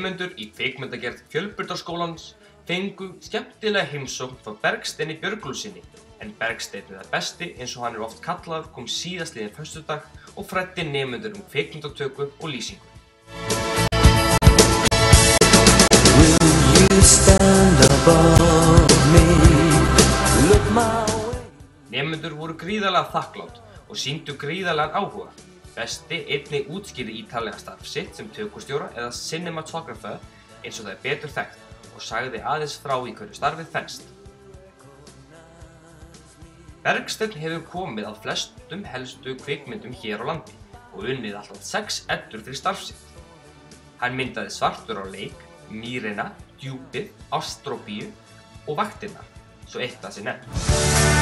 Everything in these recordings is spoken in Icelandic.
Nemendur í kvikmyndagerð Fjölbrautaskólans fengu skemmtilega heimsókn frá Bergsteini Björgólfssyni, en Bergsteinn eða Besti eins og hann oft kallaður kom síðastliðinn föstudag og fræddi nemendur kvikmyndatöku og lýsingu. Nemendur voru gríðarlega þakklát og sýndu gríðarlegan áhuga. Besti einnig útskýrði ítarlega starf sitt sem tökustjóra eða cinematographer eins og það betur þekkt og sagði aðeins frá í hverju starfið felst. Bergsteinn hefur komið að flestum helstu kvikmyndum hér á landi og unnið alltaf 6 eddur fyrir starf sitt. Hann myndaði Svartur á leik, Mýrina, Djúpið, Ástróbíu og Vaktina, svo eitt að sé nefnt.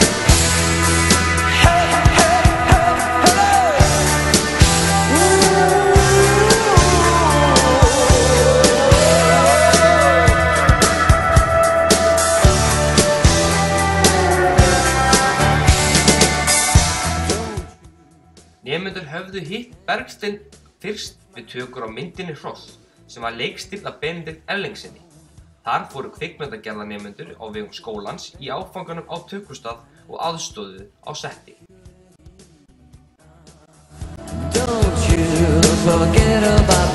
Nemendur höfðu hitt Bergsteinn fyrst við tökur á myndinni Hross, sem var leikstýrð af Benedikt Erlingssyni. Þar fóru kvikmyndagerðarnemendur á vegum skólans í áfanganum á tökustað og aðstóðu á setti. Don't you forget about